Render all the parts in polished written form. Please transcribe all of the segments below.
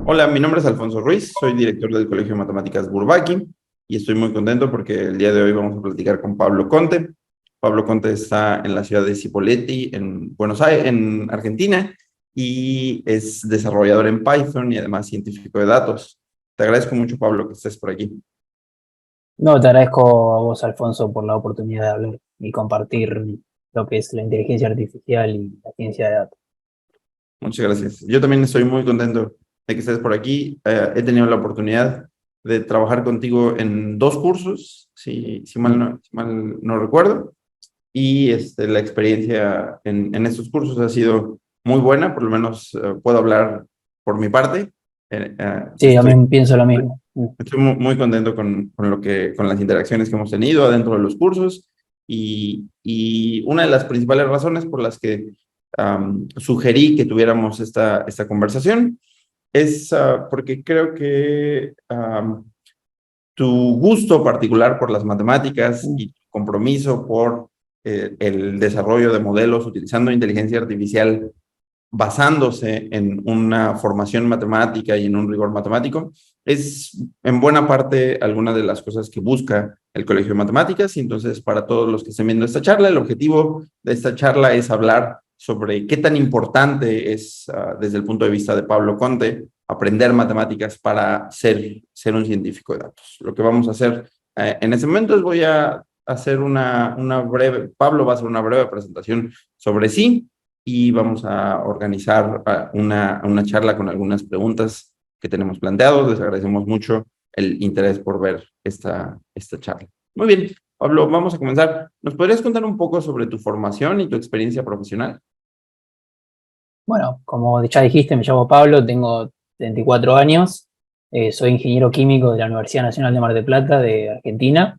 Hola, mi nombre es Alfonso Ruiz, soy director del Colegio de Matemáticas Bourbaki y estoy muy contento porque el día de hoy vamos a platicar con Pablo Conte. Pablo Conte está en la ciudad de Cipolletti, en Buenos Aires, en Argentina, y es desarrollador en Python y además científico de datos. Te agradezco mucho, Pablo, que estés por aquí. No, te agradezco a vos, Alfonso, por la oportunidad de hablar y compartir lo que es la inteligencia artificial y la ciencia de datos. Muchas gracias. Yo también estoy muy contento de que estés por aquí. He tenido la oportunidad de trabajar contigo en dos cursos, si mal no recuerdo. Y la experiencia en estos cursos ha sido muy buena, por lo menos puedo hablar por mi parte. Sí, Estoy, también pienso lo mismo. estoy muy contento con las interacciones que hemos tenido adentro de los cursos y una de las principales razones por las que sugerí que tuviéramos esta conversación es porque creo que tu gusto particular por las matemáticas y tu compromiso por el desarrollo de modelos utilizando inteligencia artificial basándose en una formación matemática y en un rigor matemático, es en buena parte alguna de las cosas que busca el Colegio de Matemáticas. Y entonces, para todos los que estén viendo esta charla, el objetivo de esta charla es hablar sobre qué tan importante es, desde el punto de vista de Pablo Conte, aprender matemáticas para ser un científico de datos. Lo que vamos a hacer en ese momento es voy a hacer una breve, Pablo va a hacer una breve presentación sobre sí y vamos a organizar una charla con algunas preguntas que tenemos planteados. Les agradecemos mucho el interés por ver esta charla. Muy bien, Pablo, vamos a comenzar. ¿Nos podrías contar un poco sobre tu formación y tu experiencia profesional? Bueno, como ya dijiste, me llamo Pablo, tengo 34 años, soy ingeniero químico de la Universidad Nacional de Mar del Plata de Argentina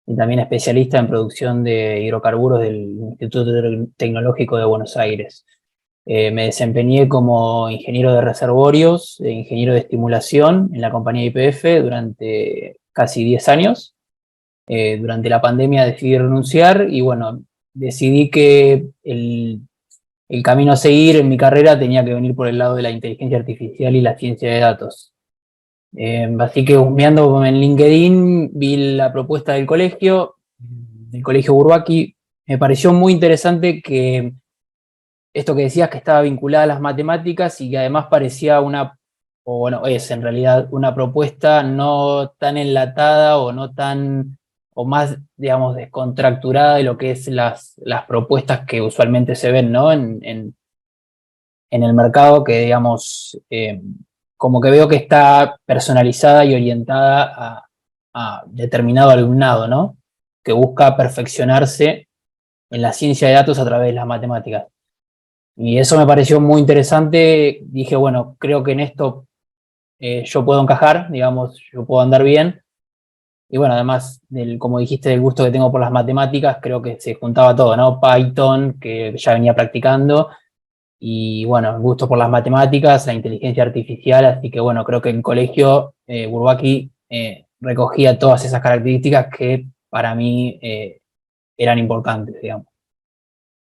y también especialista en producción de hidrocarburos del Instituto Tecnológico de Buenos Aires. Me desempeñé como ingeniero de reservorios, ingeniero de estimulación en la compañía YPF durante casi 10 años. Durante la pandemia decidí renunciar y bueno, decidí que el camino a seguir en mi carrera tenía que venir por el lado de la inteligencia artificial y la ciencia de datos. Así que husmeando en LinkedIn vi la propuesta del colegio Bourbaki. Me pareció muy interesante que esto que decías que estaba vinculada a las matemáticas y que además parecía o bueno, es en realidad una propuesta no tan enlatada o no tan, o más, digamos, descontracturada de lo que es las propuestas que usualmente se ven, ¿no? En el mercado, que digamos, como que veo que está personalizada y orientada a determinado alumnado, ¿no? Que busca perfeccionarse en la ciencia de datos a través de las matemáticas. Y eso me pareció muy interesante. Dije, bueno, creo que en esto yo puedo encajar, digamos, yo puedo andar bien. Y bueno, además, como dijiste, del gusto que tengo por las matemáticas, creo que se juntaba todo, ¿no? Python, que ya venía practicando, y bueno, el gusto por las matemáticas, la inteligencia artificial, así que bueno, creo que en colegio Bourbaki recogía todas esas características que para mí eran importantes, digamos.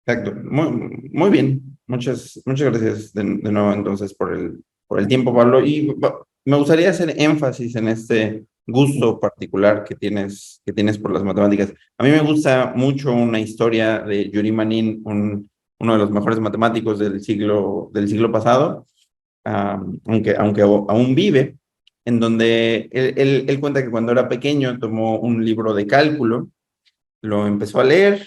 Exacto. Muy bien. Muchas gracias de nuevo entonces por el tiempo, Pablo. Y me gustaría hacer énfasis en este gusto particular que tienes por las matemáticas. A mí me gusta mucho una historia de Yuri Manin, uno de los mejores matemáticos del siglo pasado, aunque aún vive, en donde él cuenta que cuando era pequeño tomó un libro de cálculo, lo empezó a leer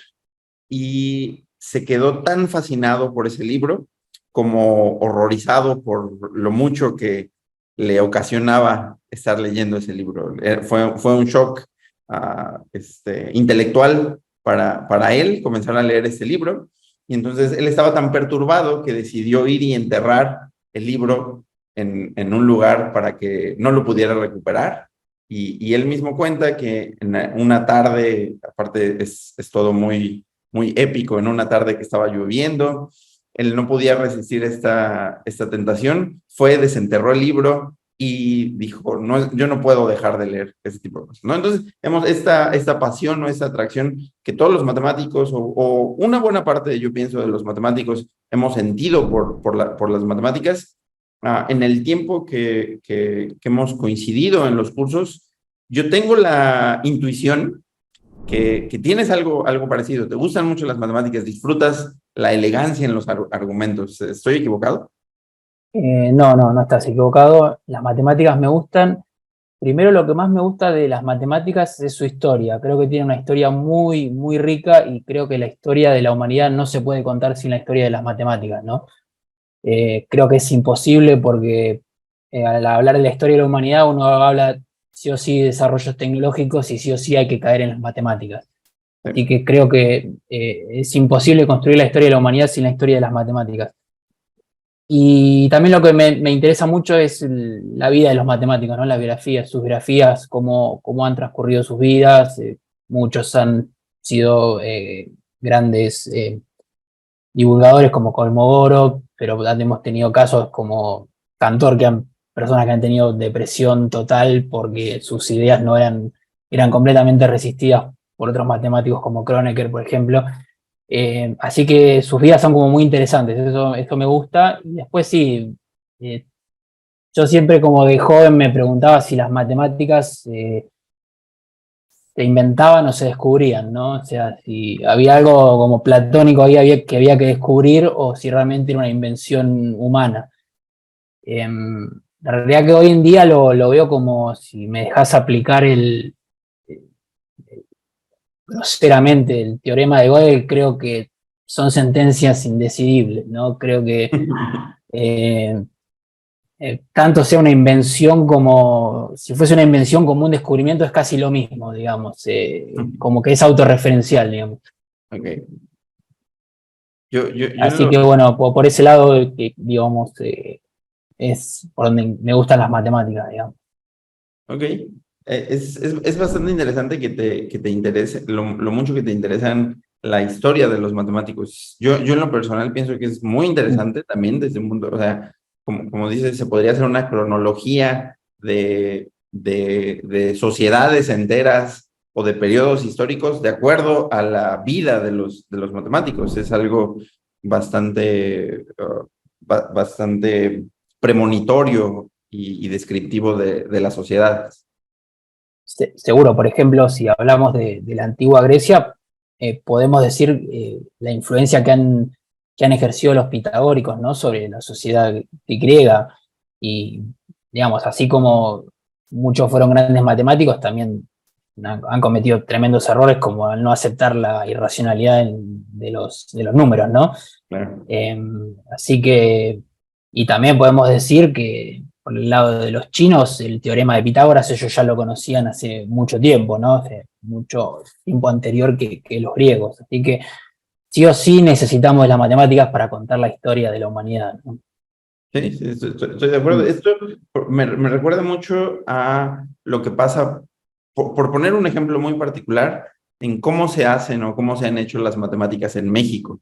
y se quedó tan fascinado por ese libro como horrorizado por lo mucho que le ocasionaba estar leyendo ese libro. Fue un shock intelectual para él comenzar a leer ese libro. Y entonces él estaba tan perturbado que decidió ir y enterrar el libro en un lugar para que no lo pudiera recuperar. Y él mismo cuenta que en una tarde, aparte es todo muy épico, en una tarde que estaba lloviendo, él no podía resistir esta tentación, fue, desenterró el libro y dijo, no, yo no puedo dejar de leer ese tipo de cosas, ¿no? Entonces, vemos esta pasión o esta atracción que todos los matemáticos o una buena parte, yo pienso, de los matemáticos hemos sentido por las matemáticas, en el tiempo que hemos coincidido en los cursos, yo tengo la intuición que tienes algo parecido. Te gustan mucho las matemáticas, disfrutas la elegancia en los argumentos. ¿Estoy equivocado? No estás equivocado. Las matemáticas me gustan. Primero, lo que más me gusta de las matemáticas es su historia. Creo que tiene una historia muy, muy rica y creo que la historia de la humanidad no se puede contar sin la historia de las matemáticas, ¿no? Creo que es imposible porque al hablar de la historia de la humanidad uno habla sí o sí de desarrollos tecnológicos y sí o sí hay que caer en las matemáticas. Así que creo que es imposible construir la historia de la humanidad sin la historia de las matemáticas. Y también lo que me interesa mucho es la vida de los matemáticos, ¿no? La biografía, sus biografías, cómo han transcurrido sus vidas. Muchos han sido grandes divulgadores como Kolmogorov, pero hemos tenido casos como Cantor, personas que han tenido depresión total porque sus ideas no eran completamente resistidas por otros matemáticos como Kronecker, por ejemplo. Así que sus vidas son como muy interesantes, eso me gusta. Y después sí, yo siempre como de joven me preguntaba si las matemáticas se inventaban o se descubrían, ¿no? O sea, si había algo como platónico que había que descubrir o si realmente era una invención humana. La realidad que hoy en día lo veo como si me dejas aplicar groseramente el teorema de Gödel, creo que son sentencias indecidibles, ¿no? Creo que eh, tanto sea una invención como, si fuese una invención como un descubrimiento, es casi lo mismo, digamos, como que es autorreferencial, digamos. Ok. Yo Así que bueno, por ese lado, digamos, es por donde me gustan las matemáticas, digamos. Ok. Es bastante interesante que te interese, lo mucho que te interesan la historia de los matemáticos. Yo en lo personal pienso que es muy interesante también desde un punto, o sea, como dices, se podría hacer una cronología de sociedades enteras o de periodos históricos de acuerdo a la vida de los matemáticos. Es algo bastante premonitorio y descriptivo de las sociedades. Seguro, por ejemplo, si hablamos de la antigua Grecia, podemos decir la influencia que han ejercido los pitagóricos, ¿no? Sobre la sociedad griega. Y, digamos, así como muchos fueron grandes matemáticos, también han cometido tremendos errores como al no aceptar la irracionalidad de los números, ¿no? Claro. Así que, y también podemos decir que por el lado de los chinos, el teorema de Pitágoras, ellos ya lo conocían hace mucho tiempo, ¿no? Hace mucho tiempo anterior que los griegos. Así que sí o sí necesitamos las matemáticas para contar la historia de la humanidad, ¿no? Sí, sí, estoy de acuerdo. Esto me recuerda mucho a lo que pasa, por poner un ejemplo muy particular, en cómo se hacen o cómo se han hecho las matemáticas en México.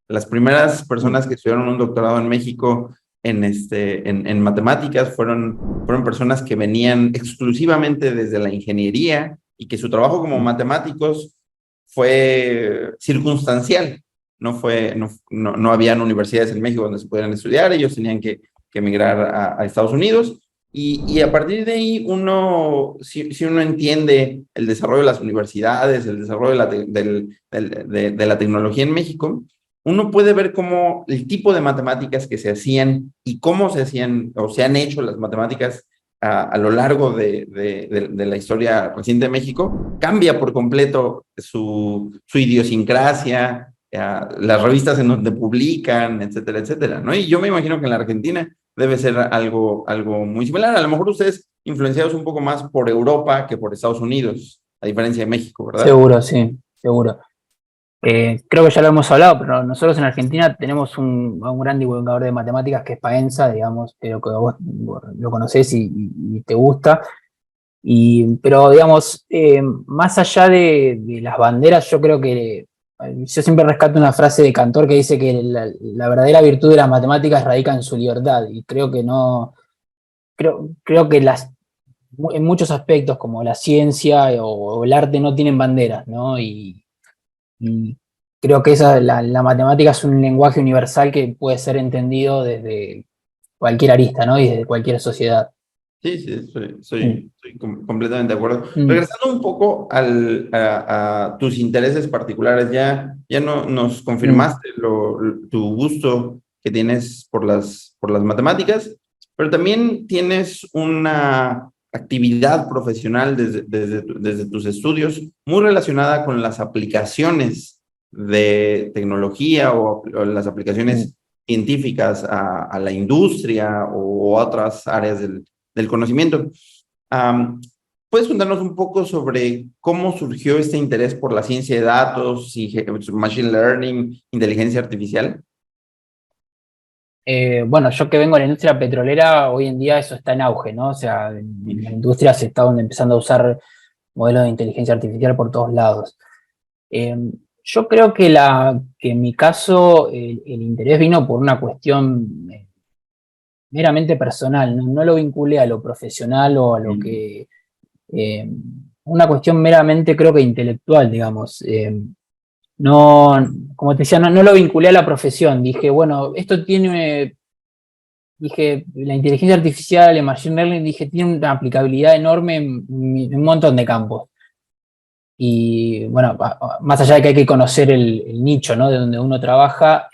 Las primeras personas que estudiaron un doctorado en México en matemáticas fueron personas que venían exclusivamente desde la ingeniería y que su trabajo como matemáticos fue circunstancial. No habían universidades en México donde se pudieran estudiar, ellos tenían que emigrar a Estados Unidos. Y a partir de ahí, si uno entiende el desarrollo de las universidades, el desarrollo de la tecnología en México, uno puede ver cómo el tipo de matemáticas que se hacían y cómo se hacían o se han hecho las matemáticas a lo largo de la historia reciente de México, cambia por completo su idiosincrasia, las revistas en donde publican, etcétera, etcétera, ¿no? Y yo me imagino que en la Argentina debe ser algo muy similar. A lo mejor ustedes influenciados un poco más por Europa que por Estados Unidos, a diferencia de México, ¿verdad? Seguro, sí, seguro. Creo que ya lo hemos hablado, pero nosotros en Argentina tenemos un gran divulgador de matemáticas que es Paenza, digamos, creo que vos lo conocés y te gusta. Pero, digamos, más allá de las banderas, yo creo que yo siempre rescato una frase de Cantor que dice que la verdadera virtud de las matemáticas radica en su libertad. Y creo que no, creo que en muchos aspectos, como la ciencia o el arte, no tienen banderas, ¿no? Y creo que la matemática es un lenguaje universal que puede ser entendido desde cualquier arista, ¿no? Y desde cualquier sociedad. Sí, sí, soy completamente de acuerdo. Mm, Regresando un poco a tus intereses particulares, ya no, nos mm, confirmaste tu gusto que tienes por las matemáticas, pero también tienes una actividad profesional desde tus estudios muy relacionada con las aplicaciones de tecnología o las mm. aplicaciones científicas a la industria o a otras áreas del conocimiento. Um, ¿Puedes contarnos un poco sobre cómo surgió este interés por la ciencia de datos y machine learning, inteligencia artificial? Bueno, yo que vengo de la industria petrolera, hoy en día eso está en auge, ¿no? O sea, en la industria se está empezando a usar modelos de inteligencia artificial por todos lados. Eh, yo creo que en mi caso el interés vino por una cuestión meramente personal, no, no lo vinculé a lo profesional o a lo Mm. que... una cuestión meramente creo que intelectual, digamos. No, como te decía, no, no lo vinculé a la profesión. Dije, bueno, esto tiene, dije, la inteligencia artificial, el machine learning, dije, tiene una aplicabilidad enorme en un montón de campos. Y bueno, más allá de que hay que conocer el nicho, ¿no? De donde uno trabaja,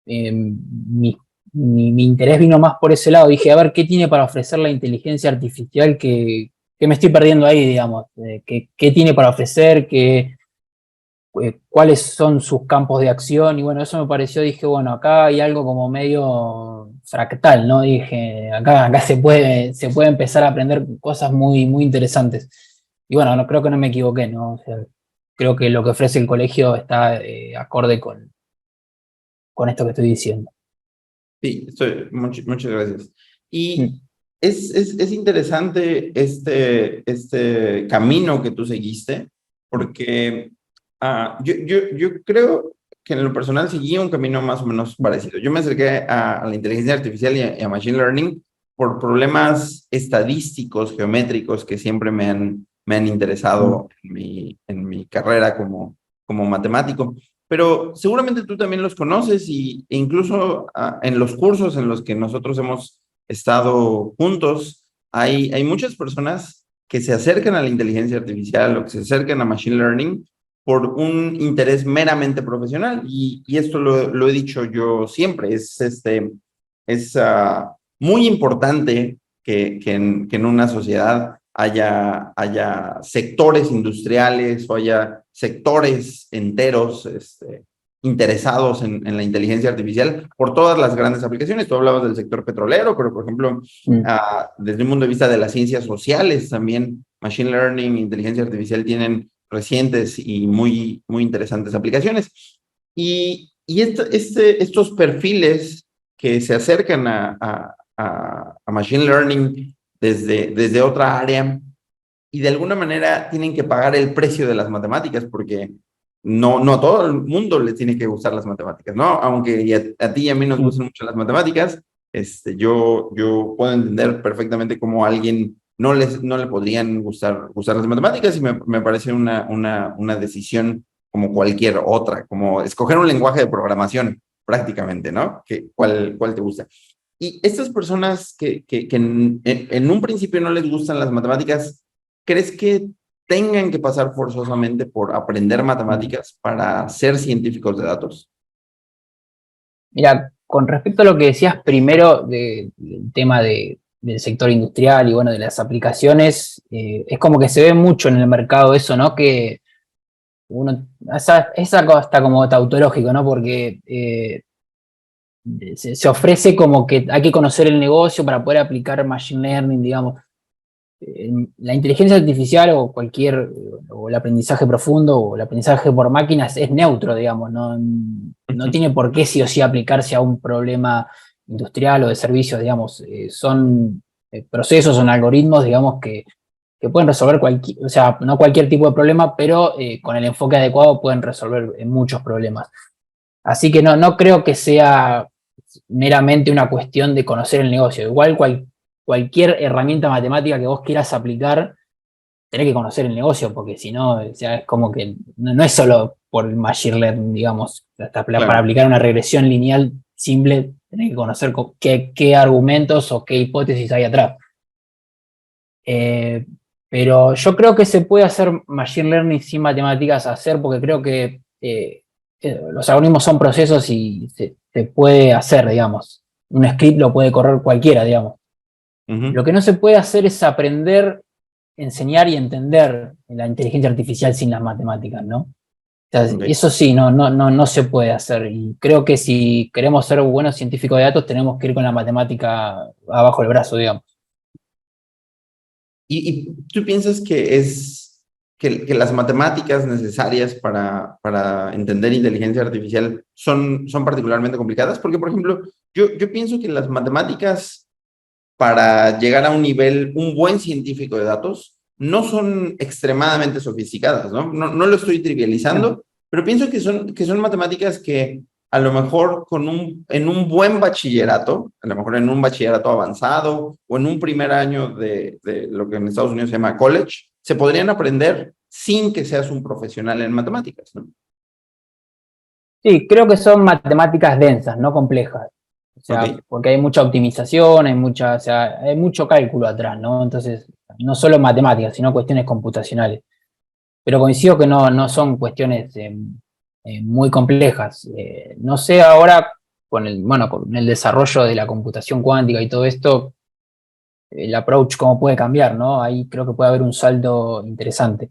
mi interés vino más por ese lado. Dije, a ver, ¿qué tiene para ofrecer la inteligencia artificial que me estoy perdiendo ahí, digamos? ¿Qué tiene para ofrecer? ¿Cuáles son sus campos de acción? Y bueno, eso me pareció, dije, bueno, acá hay algo como medio fractal, ¿no? Dije, acá se puede empezar a aprender cosas muy, muy interesantes. Y bueno, no, creo que no me equivoqué, ¿no? O sea, creo que lo que ofrece el colegio está acorde con esto que estoy diciendo. Sí, muchas gracias. Mm, Y es interesante este camino que tú seguiste, porque yo creo que en lo personal seguí un camino más o menos mm, parecido. Yo me acerqué a la inteligencia artificial y a Machine Learning por problemas estadísticos, geométricos que siempre me han mm. interesado en mi carrera como matemático. Pero seguramente tú también los conoces e incluso en los cursos en los que nosotros hemos estado juntos, hay muchas personas que se acercan a la inteligencia artificial o que se acercan a Machine Learning por un interés meramente profesional. Y esto lo he dicho yo siempre, es muy importante que en una sociedad haya sectores industriales o haya sectores enteros interesados en la inteligencia artificial por todas las grandes aplicaciones. Tú hablabas del sector petrolero, pero por ejemplo, Mm. desde el punto de vista de las ciencias sociales también, Machine Learning, inteligencia artificial tienen recientes y muy interesantes aplicaciones. Estos perfiles que se acercan a Machine Learning desde otra área y de alguna manera tienen que pagar el precio de las matemáticas porque no a todo el mundo le tiene que gustar las matemáticas, ¿no? Aunque a ti y a mí nos Mm. gustan mucho las matemáticas, yo puedo entender perfectamente cómo a alguien no le podrían gustar las matemáticas y me parece una decisión como cualquier otra, como escoger un lenguaje de programación prácticamente, ¿no? ¿Cuál te gusta? Y estas personas que en un principio no les gustan las matemáticas, ¿crees que tengan que pasar forzosamente por aprender Mm. matemáticas para ser científicos de datos? Mira, con respecto a lo que decías primero del tema del sector industrial y bueno, de las aplicaciones, es como que se ve mucho en el mercado eso, ¿no? Que uno, esa cosa está como tautológico, ¿no? Porque se ofrece como que hay que conocer el negocio para poder aplicar machine learning, digamos. La inteligencia artificial o cualquier, o el aprendizaje profundo o el aprendizaje por máquinas es neutro, digamos, no, no tiene por qué sí o sí aplicarse a un problema industrial o de servicios, digamos, son procesos, son algoritmos, digamos, que pueden resolver cualquier, o sea, no cualquier tipo de problema, pero con el enfoque adecuado pueden resolver muchos problemas. Así que no, no creo que sea meramente una cuestión de conocer el negocio. Igual cualquier herramienta matemática que vos quieras aplicar, tenés que conocer el negocio, porque si no, o sea, es como que no, no es solo por el machine learning, digamos, hasta para Claro. aplicar una regresión lineal simple, tenés que conocer qué argumentos o qué hipótesis hay atrás. Pero yo creo que se puede hacer machine learning sin matemáticas, porque creo que los algoritmos son procesos y se puede hacer, digamos. Un script lo puede correr cualquiera, digamos. Lo que no se puede hacer es aprender, enseñar y entender la inteligencia artificial sin las matemáticas, ¿no? O sea, eso sí, no se puede hacer. Y creo que si queremos ser buenos científicos de datos, tenemos que ir con la matemática abajo del brazo, digamos. ¿Y tú piensas que las matemáticas necesarias para entender inteligencia artificial son particularmente complicadas? Porque, por ejemplo, yo pienso que las matemáticas para llegar a un buen científico de datos no son extremadamente sofisticadas, ¿no? No lo estoy trivializando, pero pienso que son matemáticas que a lo mejor en un buen bachillerato, a lo mejor en un bachillerato avanzado o en un primer año de lo que en Estados Unidos se llama college, se podrían aprender sin que seas un profesional en matemáticas, ¿no? Sí, creo que son matemáticas densas, no complejas. O sea, porque hay mucha optimización, hay mucho cálculo atrás, ¿no? Entonces, no solo matemáticas, sino cuestiones computacionales. Pero coincido que no son cuestiones muy complejas. No sé ahora, con el desarrollo de la computación cuántica y todo esto, el approach cómo puede cambiar, ¿no? Ahí creo que puede haber un salto interesante.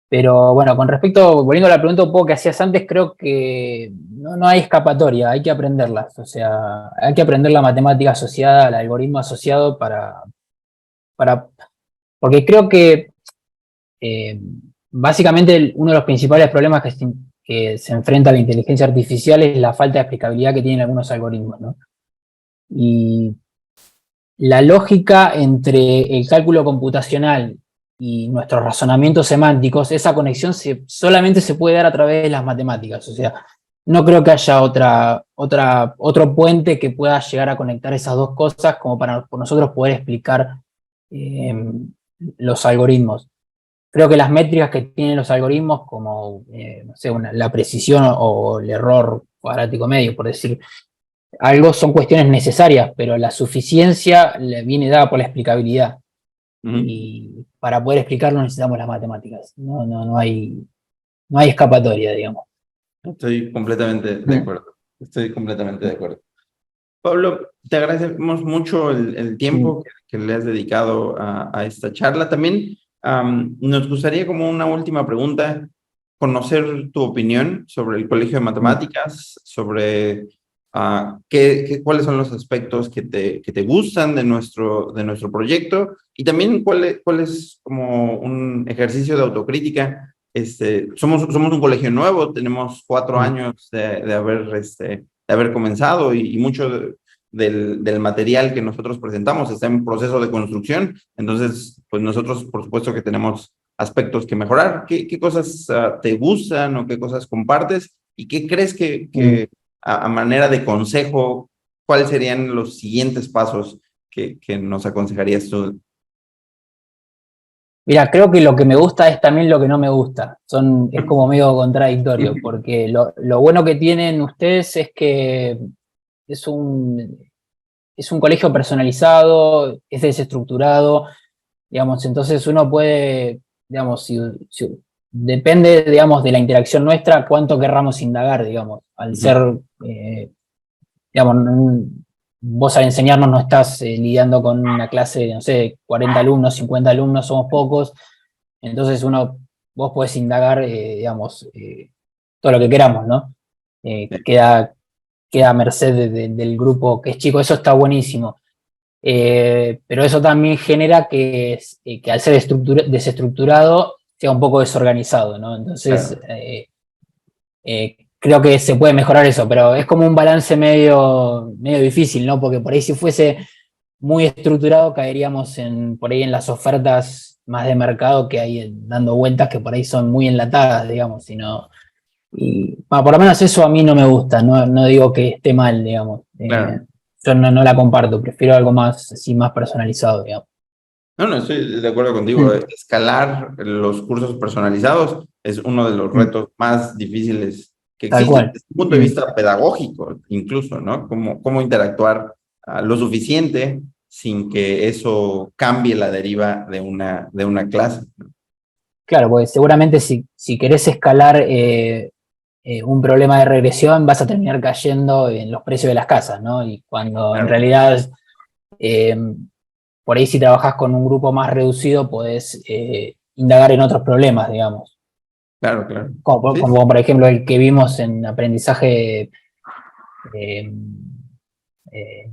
Pero bueno, volviendo a la pregunta un poco que hacías antes, creo que no hay escapatoria, hay que aprenderlas. O sea, hay que aprender la matemática asociada al algoritmo asociado porque creo que básicamente uno de los principales problemas que se enfrenta a la inteligencia artificial es la falta de explicabilidad que tienen algunos algoritmos, ¿no? Y la lógica entre el cálculo computacional y nuestros razonamientos semánticos, esa conexión solamente se puede dar a través de las matemáticas. O sea, no creo que haya otro puente que pueda llegar a conectar esas dos cosas como para nosotros poder explicar los algoritmos. Creo que las métricas que tienen los algoritmos, como no sé, la precisión o el error cuadrático medio, por decir algo, son cuestiones necesarias, pero la suficiencia le viene dada por la explicabilidad. Y para poder explicarlo necesitamos las matemáticas. No hay escapatoria, digamos. Estoy completamente de acuerdo. Estoy completamente de acuerdo. Pablo, te agradecemos mucho el tiempo que le has dedicado a esta charla. También nos gustaría, como una última pregunta, conocer tu opinión sobre el Colegio de Matemáticas, sobre cuáles son los aspectos que te gustan de nuestro proyecto, y también cuál es como un ejercicio de autocrítica. Somos un colegio nuevo, tenemos 4 años de haber comenzado, y mucho del material que nosotros presentamos está en proceso de construcción. Entonces, pues nosotros, por supuesto, que tenemos aspectos que mejorar. ¿Qué cosas te gustan o qué cosas compartes? ¿Y qué crees que a manera de consejo, cuáles serían los siguientes pasos que nos aconsejarías tú? Mira, creo que lo que me gusta es también lo que no me gusta. Es como medio contradictorio, porque lo bueno que tienen ustedes es que es un colegio personalizado, es desestructurado, digamos, entonces uno puede, digamos, si depende, digamos, de la interacción nuestra, cuánto querramos indagar, digamos, al ser, digamos, vos al enseñarnos no estás lidiando con una clase de, no sé, 40 alumnos, 50 alumnos, somos pocos, entonces vos podés indagar, digamos, todo lo que queramos, ¿no? Queda a merced del grupo que es chico, eso está buenísimo. Pero eso también genera que al ser desestructurado sea un poco desorganizado, ¿no? Entonces, creo que se puede mejorar eso, pero es como un balance medio difícil, ¿no? Porque por ahí si fuese muy estructurado caeríamos por ahí en las ofertas más de mercado que hay dando vueltas, que por ahí son muy enlatadas, digamos, por lo menos eso a mí no me gusta, no digo que esté mal, digamos. Claro. Yo no la comparto, prefiero algo más, así, más personalizado, digamos. No, estoy de acuerdo contigo. Escalar los cursos personalizados es uno de los retos más difíciles que Tal existe cual. desde un punto de vista pedagógico, incluso, ¿no? Cómo interactuar lo suficiente sin que eso cambie la deriva de una clase. Claro, porque seguramente si querés escalar un problema de regresión, vas a terminar cayendo en los precios de las casas, ¿no? Y cuando en Claro, realidad, eh, por ahí si trabajás con un grupo más reducido, podés indagar en otros problemas, digamos. claro, claro. Como, Sí, como por ejemplo el que vimos en aprendizaje, eh, eh,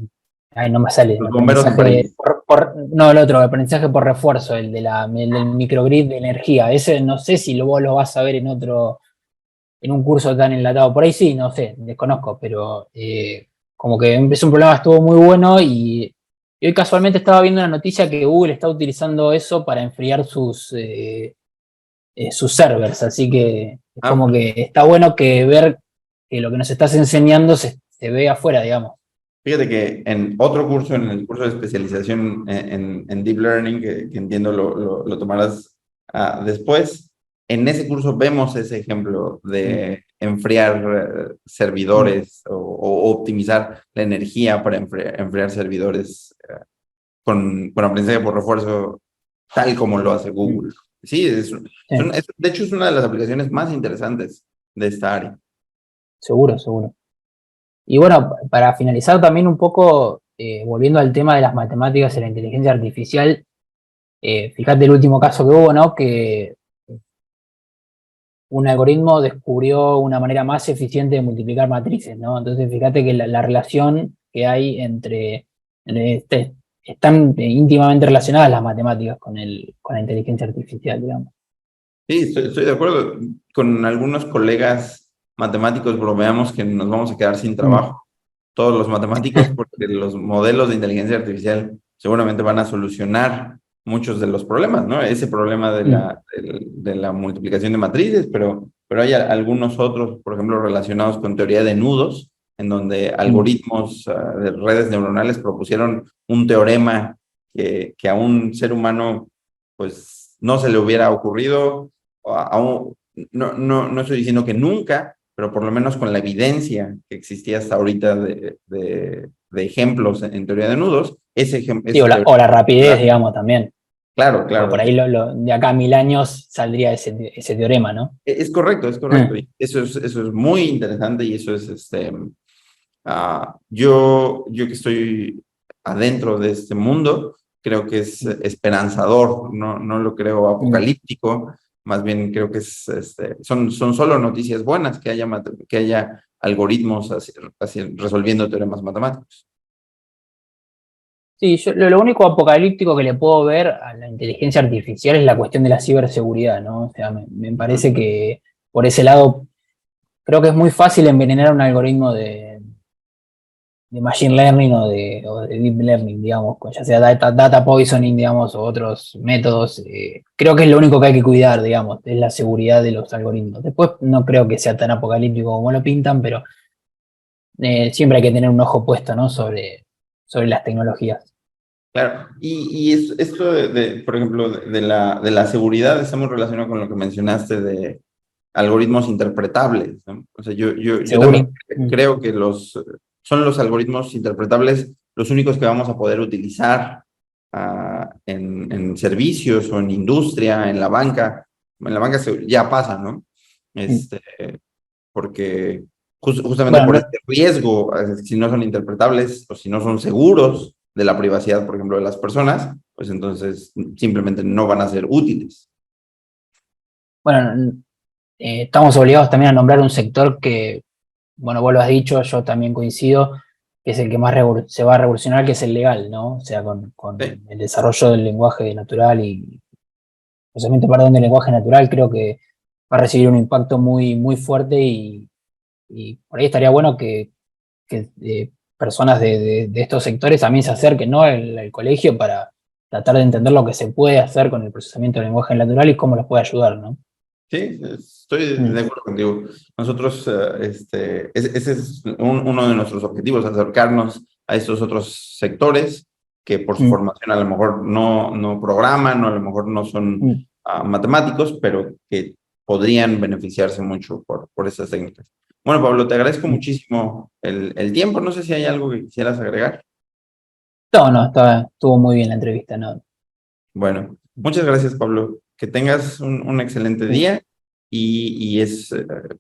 ay, no me sale, los bomberos en aprendizaje París. no, el otro, aprendizaje por refuerzo, el del microgrid de energía. Ese no sé si vos lo vas a ver en un curso tan enlatado. Por ahí sí, no sé, desconozco, pero como que es un problema, estuvo muy bueno y hoy casualmente estaba viendo una noticia que Google está utilizando eso para enfriar sus servers, así que es Ah, como que está bueno que ver que lo que nos estás enseñando se ve afuera, digamos. fíjate que en otro curso, en el curso de especialización en Deep Learning, que entiendo lo tomarás después, en ese curso vemos ese ejemplo Mm, de enfriar mm, servidores o optimizar la energía para enfriar servidores con aprendizaje por refuerzo, tal como lo hace mm, Google. Sí, sí, de hecho es una de las aplicaciones más interesantes de esta área. seguro, seguro. Y bueno, para finalizar también un poco, volviendo al tema de las matemáticas y la inteligencia artificial, fíjate el último caso que hubo, ¿no? Que un algoritmo descubrió una manera más eficiente de multiplicar matrices, ¿no? Entonces, fíjate que la relación que hay están íntimamente relacionadas las matemáticas con la inteligencia artificial, digamos. Sí, estoy de acuerdo. Con algunos colegas matemáticos bromeamos que nos vamos a quedar sin Mm, trabajo, todos los matemáticos, porque los modelos de inteligencia artificial seguramente van a solucionar muchos de los problemas, ¿no? Ese problema mm, de la multiplicación de matrices, pero hay algunos otros, por ejemplo, relacionados con teoría de nudos, en donde mm. algoritmos de redes neuronales propusieron un teorema que a un ser humano, pues, no se le hubiera ocurrido aún, no estoy diciendo que nunca, pero por lo menos con la evidencia que existía hasta ahorita de ejemplos en teoría de nudos, Sí, ese teoría. o la rapidez, digamos, también. Claro, Porque claro. por ahí de acá a 1000 años saldría ese teorema, ¿no? Es correcto, es correcto. Mm, Y eso es muy interesante y eso es, yo que estoy adentro de este mundo, creo que es mm, esperanzador, no lo creo mm. apocalíptico, más bien creo que son solo noticias buenas que haya algoritmos resolviendo teoremas matemáticos. Sí, yo lo único apocalíptico que le puedo ver a la inteligencia artificial es la cuestión de la ciberseguridad, ¿no? O sea, me Ujú. parece que por ese lado creo que es muy fácil envenenar un algoritmo de machine learning o de deep learning, digamos, ya sea data poisoning, digamos, o otros métodos. Creo que es lo único que hay que cuidar, digamos, es la seguridad de los algoritmos. Después no creo que sea tan apocalíptico como lo pintan, pero siempre hay que tener un ojo puesto, ¿no? Sobre las tecnologías. Claro, esto por ejemplo, de la seguridad está muy relacionado con lo que mencionaste de algoritmos interpretables, ¿no? O sea, yo también Seguro. Mm, creo que son los algoritmos interpretables los únicos que vamos a poder utilizar en servicios o en industria, en la banca. En la banca ya pasa, ¿no? mm. Este, porque justamente Bueno, por este riesgo, si no son interpretables o si no son seguros de la privacidad, por ejemplo, de las personas, pues entonces simplemente no van a ser útiles. bueno, estamos obligados también a nombrar un sector que, bueno, vos lo has dicho, yo también coincido, que es el que más se va a revolucionar, que es el legal, ¿no? O sea, con Sí, el desarrollo del lenguaje natural y procesamiento, perdón, del lenguaje natural, creo que va a recibir un impacto muy, muy fuerte y por ahí estaría bueno que personas de estos sectores también se acerquen, ¿no? al colegio para tratar de entender lo que se puede hacer con el procesamiento del lenguaje natural y cómo los puede ayudar, ¿no? sí, estoy de Mm, acuerdo contigo. Nosotros, ese es uno de nuestros objetivos, acercarnos a estos otros sectores que por su mm, formación a lo mejor no programan o a lo mejor no son mm. matemáticos, pero que podrían beneficiarse mucho por esas técnicas. Bueno, Pablo, te agradezco muchísimo el tiempo. No sé si hay algo que quisieras agregar. No, no, estuvo muy bien la entrevista, ¿no? Bueno, muchas gracias, Pablo. Que tengas un excelente Sí, día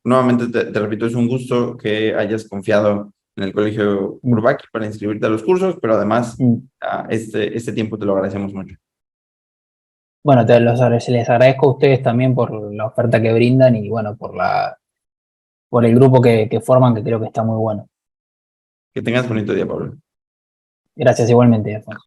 nuevamente te repito, es un gusto que hayas confiado en el Colegio mm, Urbaki para inscribirte a los cursos, pero además mm. este tiempo te lo agradecemos mucho. Bueno, se les agradezco a ustedes también por la oferta que brindan y bueno, por el grupo que forman, que creo que está muy bueno. Que tengas bonito día, Pablo. Gracias igualmente, Alfonso.